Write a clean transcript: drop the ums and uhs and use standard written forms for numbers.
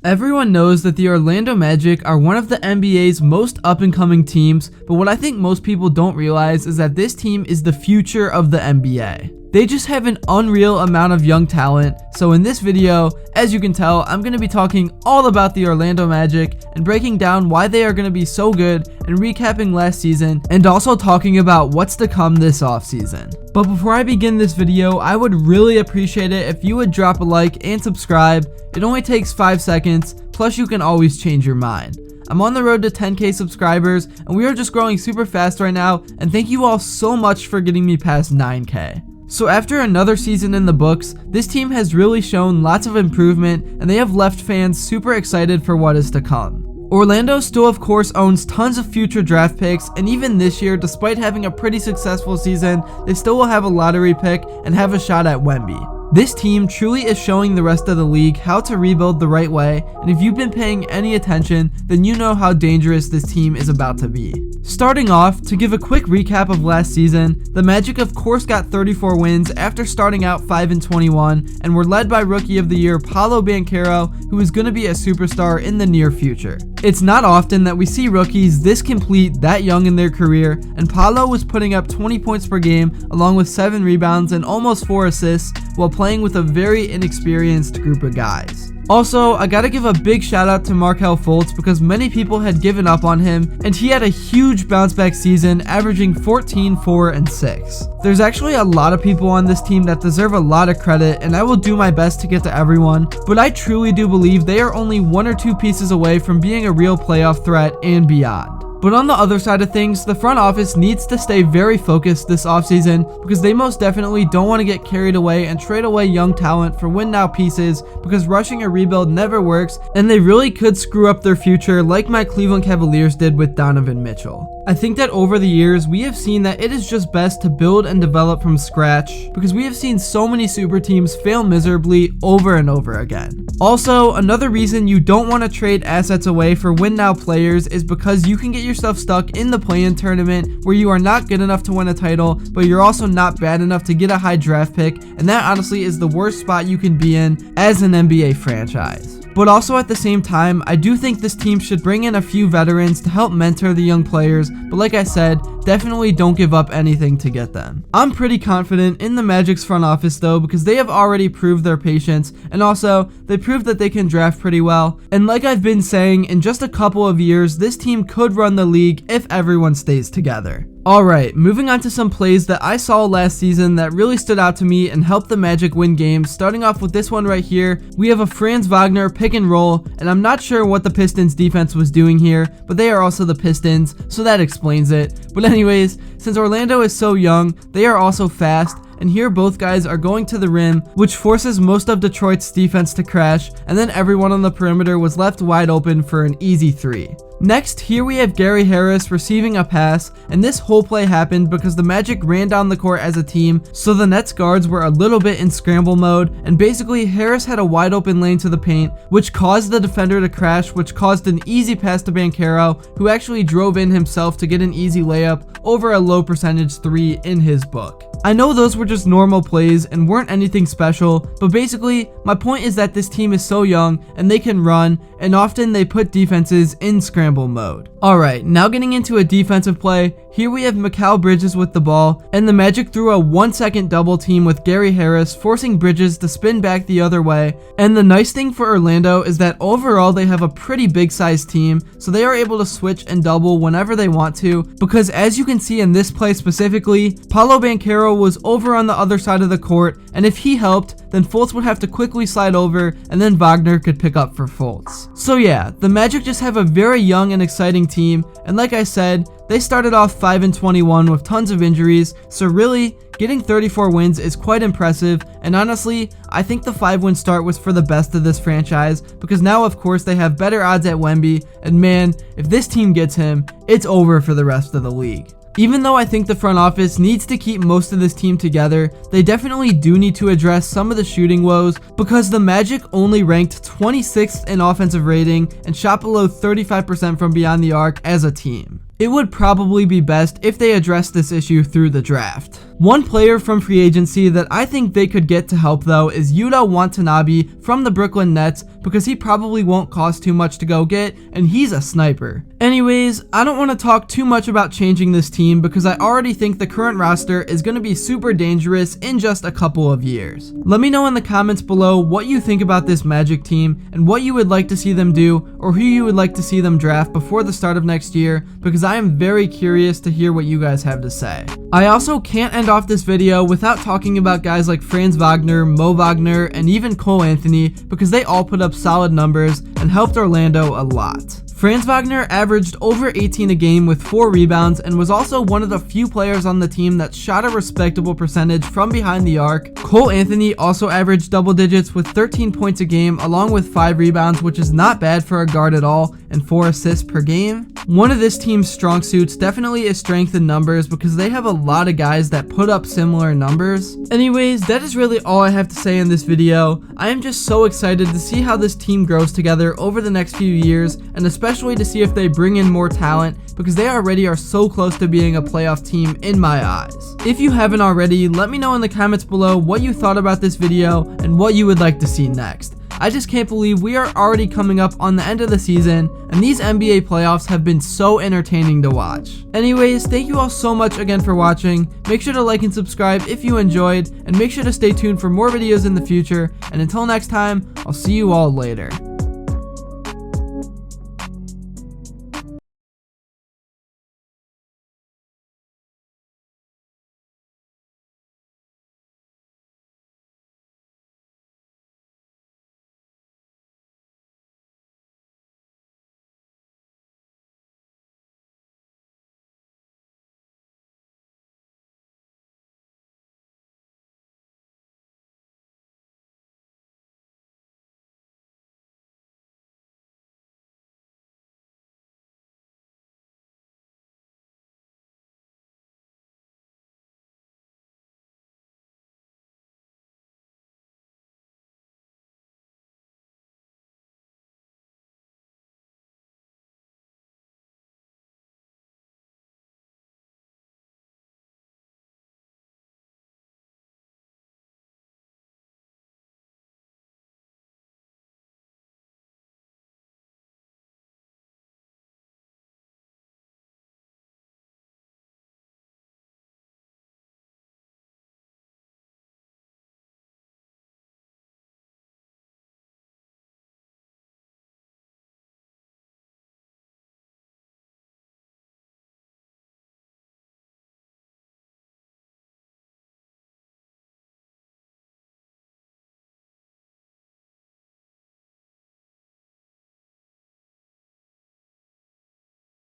Everyone knows that the Orlando Magic are one of the NBA's most up-and-coming teams, but what I think most people don't realize is that this team is the future of the NBA. They just have an unreal amount of young talent, so in this video, as you can tell, I'm going to be talking all about the Orlando Magic and breaking down why they are going to be so good and recapping last season and also talking about what's to come this offseason. But before I begin this video, I would really appreciate it if you would drop a like and subscribe. It only takes 5 seconds, plus you can always change your mind. I'm on the road to 10k subscribers and we are just growing super fast right now, and thank you all so much for getting me past 9k. So after another season in the books, this team has really shown lots of improvement and they have left fans super excited for what is to come. Orlando still of course owns tons of future draft picks, and even this year, despite having a pretty successful season, they still will have a lottery pick and have a shot at Wemby. This team truly is showing the rest of the league how to rebuild the right way, and if you've been paying any attention, then you know how dangerous this team is about to be. Starting off, to give a quick recap of last season, the Magic of course got 34 wins after starting out 5-21 and were led by Rookie of the Year Paolo Banchero, who is going to be a superstar in the near future. It's not often that we see rookies this complete that young in their career, and Paolo was putting up 20 points per game along with 7 rebounds and almost 4 assists while playing with a very inexperienced group of guys. Also, I gotta give a big shout out to Markelle Fultz because many people had given up on him, and he had a huge bounce back season, averaging 14, 4, and 6. There's actually a lot of people on this team that deserve a lot of credit, and I will do my best to get to everyone, but I truly do believe they are only 1 or 2 pieces away from being a real playoff threat and beyond. But on the other side of things, the front office needs to stay very focused this offseason because they most definitely don't want to get carried away and trade away young talent for win-now pieces, because rushing a rebuild never works and they really could screw up their future like my Cleveland Cavaliers did with Donovan Mitchell. I think that over the years, we have seen that it is just best to build and develop from scratch because we have seen so many super teams fail miserably over and over again. Also, another reason you don't want to trade assets away for win-now players is because you can get yourself stuck in the play-in tournament where you are not good enough to win a title, but you're also not bad enough to get a high draft pick, and that honestly is the worst spot you can be in as an NBA franchise. But also at the same time, I do think this team should bring in a few veterans to help mentor the young players, but like I said, definitely don't give up anything to get them. I'm pretty confident in the Magic's front office though, because they have already proved their patience, and also they proved that they can draft pretty well, and like I've been saying, in just a couple of years, this team could run the league if everyone stays together. Alright, moving on to some plays that I saw last season that really stood out to me and helped the Magic win games. Starting off with this one right here, we have a Franz Wagner pick and roll, and I'm not sure what the Pistons defense was doing here, but they are also the Pistons, so that explains it. But anyways, since Orlando is so young, they are also fast, and here both guys are going to the rim, which forces most of Detroit's defense to crash, and then everyone on the perimeter was left wide open for an easy 3. Next, here we have Gary Harris receiving a pass, and this whole play happened because the Magic ran down the court as a team, so the Nets guards were a little bit in scramble mode, and basically Harris had a wide open lane to the paint, which caused the defender to crash, which caused an easy pass to Banchero, who actually drove in himself to get an easy layup over a low percentage 3 in his book. I know those were just normal plays and weren't anything special, but basically, my point is that this team is so young and they can run, and often they put defenses in scramble mode. Alright, now getting into a defensive play, here we have Mikal Bridges with the ball, and the Magic threw a 1-second double team with Gary Harris, forcing Bridges to spin back the other way. And the nice thing for Orlando is that overall they have a pretty big sized team, so they are able to switch and double whenever they want to, because as you can see in this play specifically, Paolo Banchero was over on the other side of the court, and if he helped, then Fultz would have to quickly slide over, and then Wagner could pick up for Fultz. So yeah, the Magic just have a very young and exciting team, and like I said, they started off 5-21 with tons of injuries, so really, getting 34 wins is quite impressive, and honestly, I think the 5-win start was for the best of this franchise, because now of course they have better odds at Wemby, and man, if this team gets him, it's over for the rest of the league. Even though I think the front office needs to keep most of this team together, they definitely do need to address some of the shooting woes, because the Magic only ranked 26th in offensive rating and shot below 35% from beyond the arc as a team. It would probably be best if they address this issue through the draft. One player from free agency that I think they could get to help though is Yuta Watanabe from the Brooklyn Nets, because he probably won't cost too much to go get, and he's a sniper. Anyways, I don't want to talk too much about changing this team because I already think the current roster is going to be super dangerous in just a couple of years. Let me know in the comments below what you think about this Magic team and what you would like to see them do, or who you would like to see them draft before the start of next year, because I am very curious to hear what you guys have to say. I also can't end off this video without talking about guys like Franz Wagner, Mo Wagner, and even Cole Anthony, because they all put up solid numbers and helped Orlando a lot. Franz Wagner averaged over 18 a game with 4 rebounds and was also one of the few players on the team that shot a respectable percentage from behind the arc. Cole Anthony also averaged double digits with 13 points a game along with 5 rebounds, which is not bad for a guard at all, and 4 assists per game. One of this team's strong suits definitely is strength in numbers because they have a lot of guys that put up similar numbers. Anyways, that is really all I have to say in this video. I am just so excited to see how this team grows together over the next few years, and especially to see if they bring in more talent, because they already are so close to being a playoff team in my eyes. If you haven't already, let me know in the comments below what you thought about this video and what you would like to see next. I just can't believe we are already coming up on the end of the season, and these NBA playoffs have been so entertaining to watch. Anyways, thank you all so much again for watching. Make sure to like and subscribe if you enjoyed, and make sure to stay tuned for more videos in the future, and until next time, I'll see you all later.